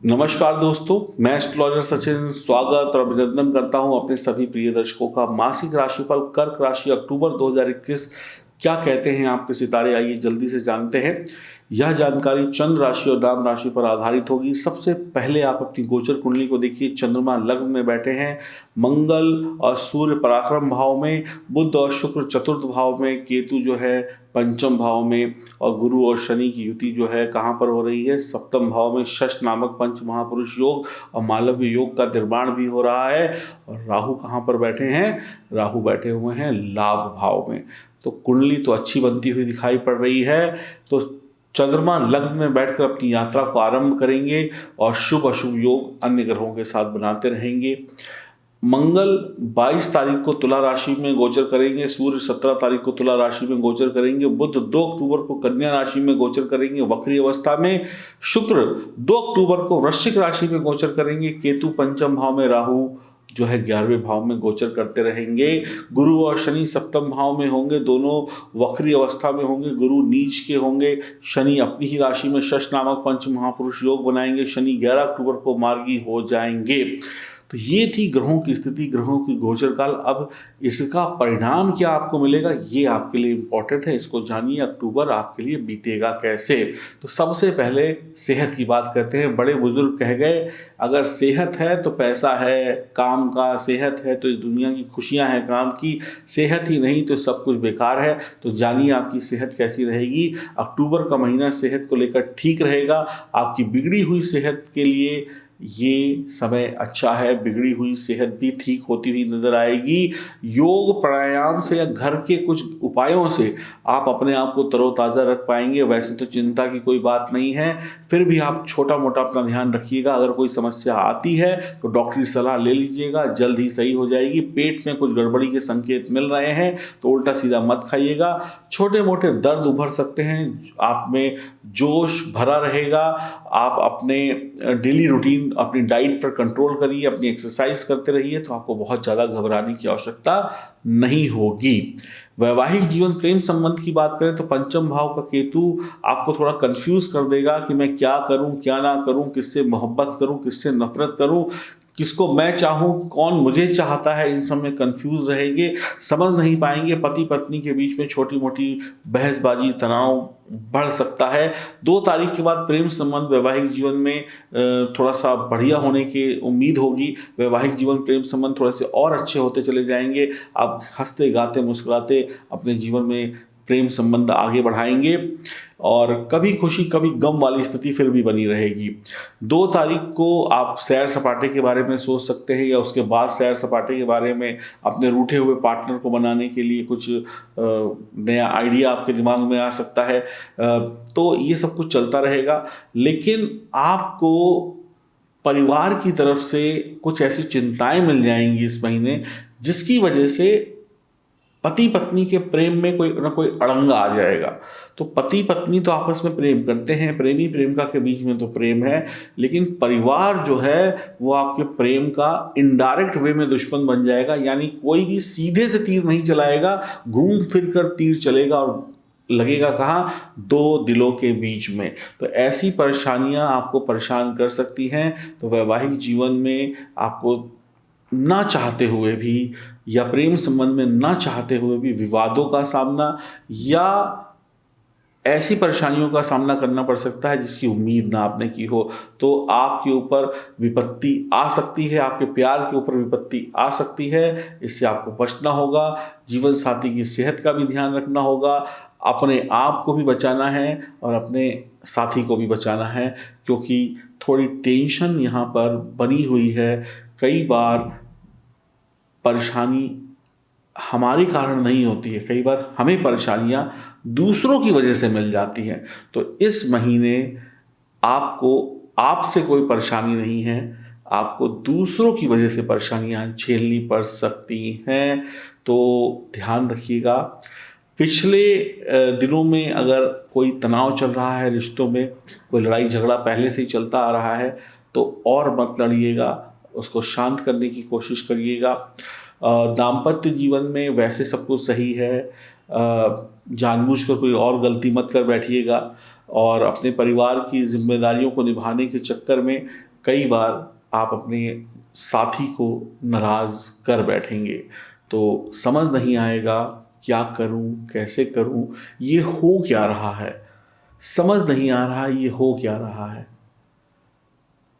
नमस्कार दोस्तों, मैं एस्ट्रोलॉजर सचिन स्वागत और अभिनंदन करता हूं अपने सभी प्रिय दर्शकों का। मासिक राशिफल कर्क राशि अक्टूबर 2021 क्या कहते हैं आपके सितारे, आइए जल्दी से जानते हैं। यह जानकारी चंद्र राशि और नाम राशि पर आधारित होगी। सबसे पहले आप अपनी गोचर कुंडली को देखिए। चंद्रमा लग्न में बैठे हैं, मंगल और सूर्य पराक्रम भाव में, बुध और शुक्र चतुर्थ भाव में, केतु जो है पंचम भाव में, और गुरु और शनि की युति जो है कहाँ पर हो रही है, सप्तम भाव में। शश नामक पंच महापुरुष योग और मालव्य योग का निर्माण भी हो रहा है। और राहु कहाँ पर बैठे हैं, राहु बैठे हुए हैं लाभ भाव में। तो कुंडली तो अच्छी बनती हुई दिखाई पड़ रही है। तो चंद्रमा लग्न में बैठकर अपनी यात्रा को आरंभ करेंगे और शुभ अशुभ योग अन्य ग्रहों के साथ बनाते रहेंगे। मंगल 22 तारीख को तुला राशि में गोचर करेंगे, सूर्य 17 तारीख को तुला राशि में गोचर करेंगे, बुध 2 अक्टूबर को कन्या राशि में गोचर करेंगे वक्री अवस्था में, शुक्र 2 अक्टूबर को वृश्चिक राशि में गोचर करेंगे, केतु पंचम भाव में, राहु जो है 11वें भाव में गोचर करते रहेंगे। गुरु और शनि सप्तम भाव में होंगे, दोनों वक्री अवस्था में होंगे। गुरु नीच के होंगे, शनि अपनी ही राशि में शश नामक पंच महापुरुष योग बनाएंगे। शनि 11 अक्टूबर को मार्गी हो जाएंगे। तो ये थी ग्रहों की स्थिति, ग्रहों की गोचर काल। अब इसका परिणाम क्या आपको मिलेगा, ये आपके लिए इम्पोर्टेंट है, इसको जानिए। अक्टूबर आपके लिए बीतेगा कैसे। तो सबसे पहले सेहत की बात करते हैं। बड़े बुजुर्ग कह गए, अगर सेहत है तो पैसा है काम का, सेहत है तो इस दुनिया की खुशियां हैं काम की, सेहत ही नहीं तो सब कुछ बेकार है। तो जानिए आपकी सेहत कैसी रहेगी। अक्टूबर का महीना सेहत को लेकर ठीक रहेगा। आपकी बिगड़ी हुई सेहत के लिए ये समय अच्छा है, बिगड़ी हुई सेहत भी ठीक होती हुई नजर आएगी। योग प्राणायाम से या घर के कुछ उपायों से आप अपने आप को तरोताज़ा रख पाएंगे। वैसे तो चिंता की कोई बात नहीं है, फिर भी आप छोटा मोटा अपना ध्यान रखिएगा। अगर कोई समस्या आती है तो डॉक्टरी सलाह ले लीजिएगा, जल्द ही सही हो जाएगी। पेट में कुछ गड़बड़ी के संकेत मिल रहे हैं तो उल्टा सीधा मत खाइएगा। छोटे मोटे दर्द उभर सकते हैं, आप में जोश भरा रहेगा। आप अपने डेली रूटीन, अपनी डाइट पर कंट्रोल करिए, अपनी एक्सरसाइज करते रहिए, तो आपको बहुत ज़्यादा घबराने की आवश्यकता नहीं होगी। वैवाहिक जीवन, प्रेम संबंध की बात करें तो पंचम भाव का केतु आपको थोड़ा कंफ्यूज कर देगा कि मैं क्या करूं क्या ना करूं, किससे मोहब्बत करूं किससे नफरत करूं, किसको मैं चाहूं कौन मुझे चाहता है, इन सब में कंफ्यूज रहेंगे, समझ नहीं पाएंगे। पति पत्नी के बीच में छोटी मोटी बहसबाजी, तनाव बढ़ सकता है। 2 तारीख के बाद प्रेम संबंध वैवाहिक जीवन में थोड़ा सा बढ़िया होने की उम्मीद होगी। वैवाहिक जीवन प्रेम संबंध थोड़े से और अच्छे होते चले जाएंगे। आप हंसते गाते मुस्कुराते अपने जीवन में प्रेम संबंध आगे बढ़ाएंगे और कभी खुशी कभी गम वाली स्थिति फिर भी बनी रहेगी। 2 तारीख को आप सैर सपाटे के बारे में सोच सकते हैं, या उसके बाद सैर सपाटे के बारे में अपने रूठे हुए पार्टनर को बनाने के लिए कुछ नया आइडिया आपके दिमाग में आ सकता है। तो ये सब कुछ चलता रहेगा, लेकिन आपको परिवार की तरफ से कुछ ऐसी चिंताएं मिल जाएंगी इस महीने, जिसकी वजह से पति पत्नी के प्रेम में कोई ना कोई अड़ंगा आ जाएगा। तो पति पत्नी तो आपस में प्रेम करते हैं, प्रेमी प्रेमिका के बीच में तो प्रेम है, लेकिन परिवार जो है वो आपके प्रेम का इनडायरेक्ट वे में दुश्मन बन जाएगा। यानी कोई भी सीधे से तीर नहीं चलाएगा, घूम फिर कर तीर चलेगा और लगेगा कहाँ, 2 दिलों के बीच में। तो ऐसी परेशानियां आपको परेशान कर सकती हैं। तो वैवाहिक जीवन में आपको ना चाहते हुए भी या प्रेम संबंध में ना चाहते हुए भी विवादों का सामना या ऐसी परेशानियों का सामना करना पड़ सकता है जिसकी उम्मीद ना आपने की हो। तो आपके ऊपर विपत्ति आ सकती है, आपके प्यार के ऊपर विपत्ति आ सकती है, इससे आपको बचना होगा। जीवन साथी की सेहत का भी ध्यान रखना होगा, अपने आप को भी बचाना है और अपने साथी को भी बचाना है, क्योंकि थोड़ी टेंशन यहाँ पर बनी हुई है। कई बार परेशानी हमारे कारण नहीं होती है, कई बार हमें परेशानियां दूसरों की वजह से मिल जाती हैं। तो इस महीने आपको आपसे कोई परेशानी नहीं है, आपको दूसरों की वजह से परेशानियां झेलनी पड़ सकती हैं। तो ध्यान रखिएगा। पिछले दिनों में अगर कोई तनाव चल रहा है, रिश्तों में कोई लड़ाई झगड़ा पहले से ही चलता आ रहा है, तो और मत लड़िएगा, उसको शांत करने की कोशिश करिएगा। दाम्पत्य जीवन में वैसे सब कुछ सही है, जानबूझकर कोई और गलती मत कर बैठिएगा और अपने परिवार की जिम्मेदारियों को निभाने के चक्कर में कई बार आप अपने साथी को नाराज़ कर बैठेंगे, तो समझ नहीं आएगा क्या करूं, कैसे करूं, ये हो क्या रहा है, समझ नहीं आ रहा ये हो क्या रहा है।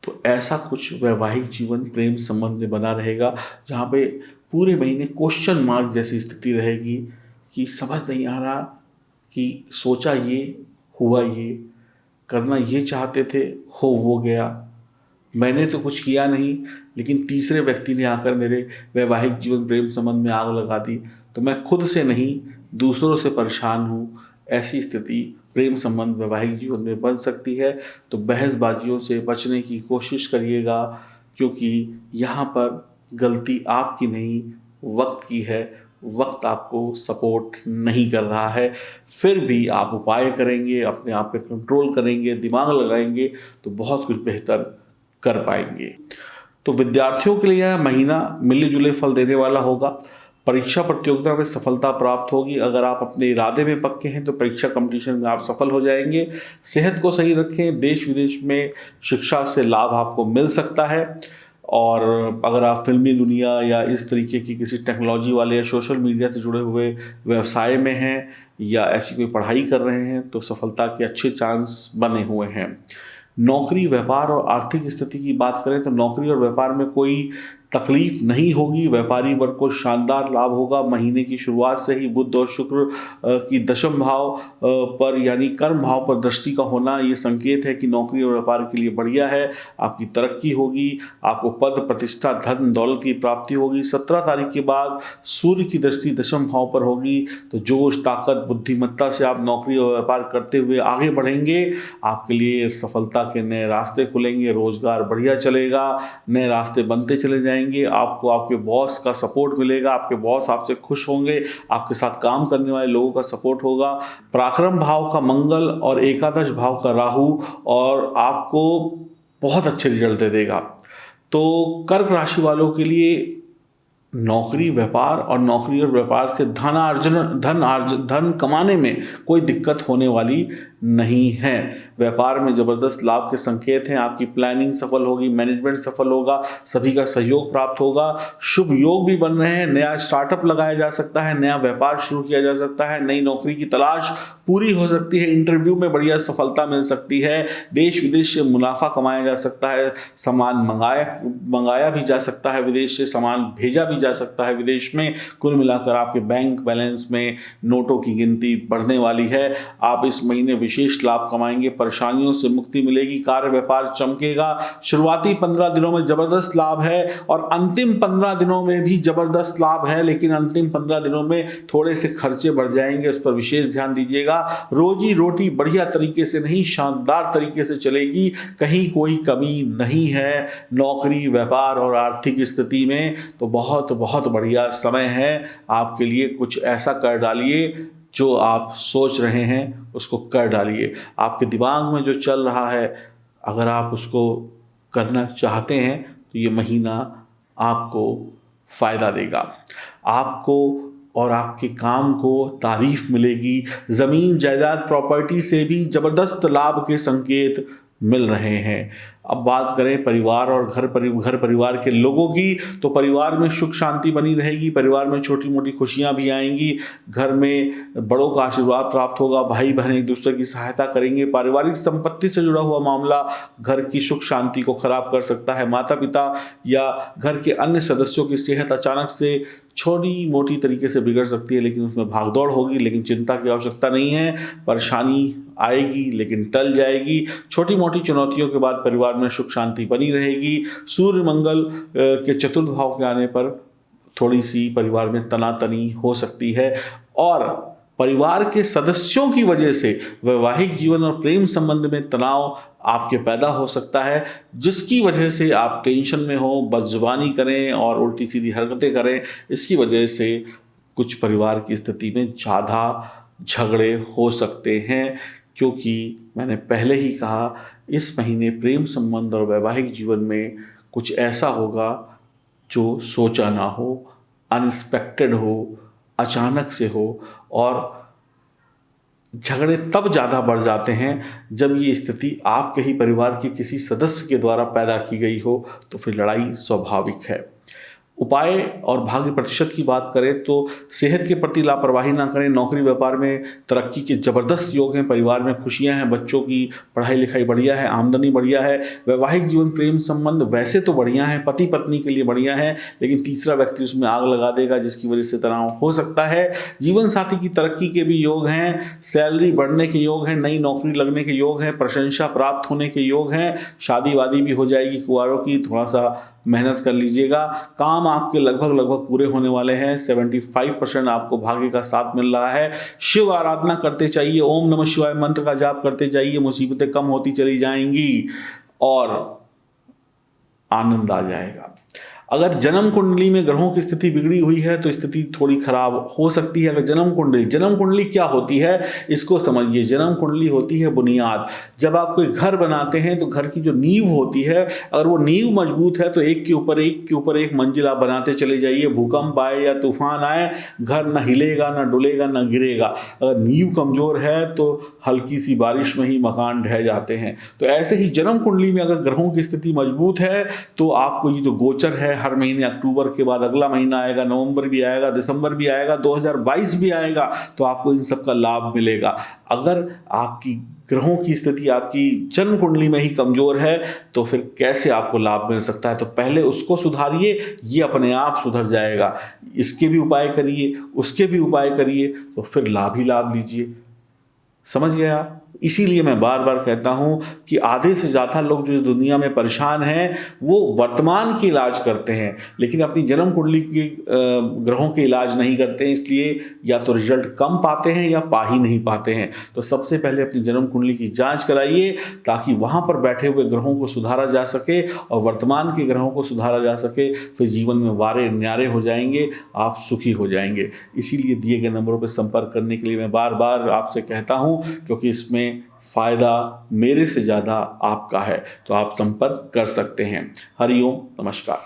तो ऐसा कुछ वैवाहिक जीवन प्रेम संबंध में बना रहेगा, जहाँ पे पूरे महीने क्वेश्चन मार्क जैसी स्थिति रहेगी कि समझ नहीं आ रहा कि सोचा ये, हुआ ये, करना ये चाहते थे, हो वो गया, मैंने तो कुछ किया नहीं, लेकिन तीसरे व्यक्ति ने आकर मेरे वैवाहिक जीवन प्रेम संबंध में आग लगा दी, तो मैं खुद से नहीं दूसरों से परेशान हूँ। ऐसी स्थिति प्रेम संबंध वैवाहिक जीवन में बन सकती है। तो बहसबाजियों से बचने की कोशिश करिएगा, क्योंकि यहाँ पर गलती आपकी नहीं, वक्त की है। वक्त आपको सपोर्ट नहीं कर रहा है, फिर भी आप उपाय करेंगे, अपने आप पे कंट्रोल करेंगे, दिमाग लगाएंगे, तो बहुत कुछ बेहतर कर पाएंगे। तो विद्यार्थियों के लिए यह महीना मिले जुले फल देने वाला होगा। परीक्षा प्रतियोगिता में सफलता प्राप्त होगी। अगर आप अपने इरादे में पक्के हैं तो परीक्षा कंपटीशन में आप सफल हो जाएंगे। सेहत को सही रखें। देश विदेश में शिक्षा से लाभ आपको मिल सकता है। और अगर आप फिल्मी दुनिया या इस तरीके की किसी टेक्नोलॉजी वाले या सोशल मीडिया से जुड़े हुए व्यवसाय में हैं या ऐसी कोई पढ़ाई कर रहे हैं, तो सफलता के अच्छे चांस बने हुए हैं। नौकरी, व्यापार और आर्थिक स्थिति की बात करें तो नौकरी और व्यापार में कोई तकलीफ नहीं होगी। व्यापारी वर्ग को शानदार लाभ होगा। महीने की शुरुआत से ही बुध और शुक्र की दशम भाव पर यानी कर्म भाव पर दृष्टि का होना ये संकेत है कि नौकरी और व्यापार के लिए बढ़िया है। आपकी तरक्की होगी, आपको पद, प्रतिष्ठा, धन, दौलत की प्राप्ति होगी। 17 तारीख के बाद सूर्य की दृष्टि दशम भाव पर होगी, तो जोश, ताकत, बुद्धिमत्ता से आप नौकरी और व्यापार करते हुए आगे बढ़ेंगे। आपके लिए सफलता के नए रास्ते खुलेंगे, रोजगार बढ़िया चलेगा, नए रास्ते बनते चले जाएंगे। आपको आपके बॉस का सपोर्ट मिलेगा, आपके बॉस आपसे खुश होंगे, आपके साथ काम करने वाले लोगों का सपोर्ट होगा। पराक्रम भाव का मंगल और एकादश भाव का राहु और आपको बहुत अच्छे रिजल्ट दे देगा। तो कर्क राशि वालों के लिए नौकरी, व्यापार और नौकरी और व्यापार से धन कमाने में कोई दिक्कत होने वाली नहीं है। व्यापार में जबरदस्त लाभ के संकेत हैं। आपकी प्लानिंग सफल होगी, मैनेजमेंट सफल होगा, सभी का सहयोग प्राप्त होगा। शुभ योग भी बन रहे हैं। नया स्टार्टअप लगाया जा सकता है, नया व्यापार शुरू किया जा सकता है, नई नौकरी की तलाश पूरी हो सकती है, इंटरव्यू में बढ़िया सफलता मिल सकती है, देश विदेश से मुनाफा कमाया जा सकता है, सामान मंगाया भी जा सकता है, विदेश से सामान भेजा भी जा सकता है विदेश में। कुल मिलाकर आपके बैंक बैलेंस में नोटों की गिनती बढ़ने वाली है। आप इस महीने विशेष लाभ कमाएंगे, परेशानियों से मुक्ति मिलेगी, कार्य व्यापार चमकेगा। शुरुआती 15 दिनों में जबरदस्त लाभ है और अंतिम 15 दिनों में भी जबरदस्त लाभ है, लेकिन अंतिम 15 दिनों में थोड़े से खर्चे बढ़ जाएंगे, उस पर विशेष ध्यान दीजिएगा। रोजी रोटी बढ़िया तरीके से नहीं, शानदार तरीके से चलेगी, कहीं कोई कमी नहीं है नौकरी, व्यापार और आर्थिक स्थिति में। तो बहुत बहुत बढ़िया समय है आपके लिए। कुछ ऐसा कर डालिए जो आप सोच रहे हैं, उसको कर डालिए। आपके दिमाग में जो चल रहा है, अगर आप उसको करना चाहते हैं तो ये महीना आपको फ़ायदा देगा। आपको और आपके काम को तारीफ मिलेगी। ज़मीन, जायदाद, प्रॉपर्टी से भी ज़बरदस्त लाभ के संकेत मिल रहे हैं। अब बात करें परिवार और घर परिवार के लोगों की, तो परिवार में सुख शांति बनी रहेगी। परिवार में छोटी मोटी खुशियां भी आएंगी। घर में बड़ों का आशीर्वाद प्राप्त होगा। भाई बहन एक दूसरे की सहायता करेंगे। पारिवारिक संपत्ति से जुड़ा हुआ मामला घर की सुख शांति को खराब कर सकता है। माता पिता या घर के अन्य सदस्यों की सेहत अचानक से छोटी मोटी तरीके से बिगड़ सकती है, लेकिन उसमें भागदौड़ होगी, लेकिन चिंता की आवश्यकता नहीं है। परेशानी आएगी लेकिन टल जाएगी। छोटी मोटी चुनौतियों के बाद परिवार में सुख शांति बनी रहेगी। सूर्य मंगल के चतुर्थ भाव के आने पर थोड़ी सी परिवार में तनातनी हो सकती है और परिवार के सदस्यों की वजह से वैवाहिक जीवन और प्रेम संबंध में तनाव आपके पैदा हो सकता है, जिसकी वजह से आप टेंशन में हो, बदजुबानी करें और उल्टी सीधी हरकतें करें। इसकी वजह से कुछ परिवार की स्थिति में ज़्यादा झगड़े हो सकते हैं, क्योंकि मैंने पहले ही कहा इस महीने प्रेम संबंध और वैवाहिक जीवन में कुछ ऐसा होगा जो सोचा ना हो, अनएक्सपेक्टेड हो, अचानक से हो और झगड़े तब ज़्यादा बढ़ जाते हैं जब ये स्थिति आपके ही परिवार के किसी सदस्य के द्वारा पैदा की गई हो, तो फिर लड़ाई स्वाभाविक है। उपाय और भाग्य प्रतिशत की बात करें तो सेहत के प्रति लापरवाही ना करें। नौकरी व्यापार में तरक्की के ज़बरदस्त योग हैं, परिवार में खुशियां हैं, बच्चों की पढ़ाई लिखाई बढ़िया है, आमदनी बढ़िया है। वैवाहिक जीवन प्रेम संबंध वैसे तो बढ़िया है, पति पत्नी के लिए बढ़िया है, लेकिन तीसरा व्यक्ति उसमें आग लगा देगा जिसकी वजह से तनाव हो सकता है। जीवन साथी की तरक्की के भी योग हैं, सैलरी बढ़ने के योग हैं, नई नौकरी लगने के योग हैं, प्रशंसा प्राप्त होने के योग हैं, शादी वादी भी हो जाएगी कुंवारों की, थोड़ा सा मेहनत कर लीजिएगा। काम आपके लगभग पूरे होने वाले हैं। 75% आपको भाग्य का साथ मिल रहा है। शिव आराधना करते चाहिए, ओम नमः शिवाय मंत्र का जाप करते जाइए, मुसीबतें कम होती चली जाएंगी और आनंद आ जाएगा। अगर जन्म कुंडली में ग्रहों की स्थिति बिगड़ी हुई है तो स्थिति थोड़ी खराब हो सकती है। अगर जन्म कुंडली क्या होती है इसको समझिए। जन्म कुंडली होती है बुनियाद। जब आप कोई घर बनाते हैं तो घर की जो नींव होती है, अगर वो नींव मजबूत है तो एक के ऊपर एक मंजिल आप बनाते चले जाइए। भूकंप आए या तूफान आए, घर ना हिलेगा, ना डुलेगा, ना गिरेगा। अगर नींव कमजोर है तो हल्की सी बारिश में ही मकान ढह जाते हैं। तो ऐसे ही जन्म कुंडली में अगर ग्रहों की स्थिति मजबूत है तो आपको ये जो गोचर है, हर महीने अक्टूबर के बाद अगला महीना आएगा, नवंबर भी आएगा, दिसंबर भी आएगा, 2022 भी आएगा, तो आपको इन सब का लाभ मिलेगा। अगर आपकी ग्रहों की स्थिति आपकी जन्म कुंडली में ही कमजोर है तो फिर कैसे आपको लाभ मिल सकता है? तो पहले उसको सुधारिए, ये अपने आप सुधर जाएगा। इसके भी उपाय करिए, उसके भी उपाय करिए, तो फिर लाभ ही लाभ लीजिए। समझ गए आप? इसीलिए मैं बार बार कहता हूं कि आधे से ज़्यादा लोग जो इस दुनिया में परेशान हैं वो वर्तमान के इलाज करते हैं, लेकिन अपनी जन्म कुंडली के ग्रहों के इलाज नहीं करते हैं। इसलिए या तो रिजल्ट कम पाते हैं या पा ही नहीं पाते हैं। तो सबसे पहले अपनी जन्म कुंडली की जांच कराइए ताकि वहाँ पर बैठे हुए ग्रहों को सुधारा जा सके और वर्तमान के ग्रहों को सुधारा जा सके। फिर जीवन में वारे न्यारे हो जाएंगे, आप सुखी हो जाएंगे। इसीलिए दिए गए नंबरों पर संपर्क करने के लिए मैं बार बार आपसे कहता हूँ, क्योंकि इसमें फायदा मेरे से ज़्यादा आपका है। तो आप संपर्क कर सकते हैं। हरिओम, नमस्कार।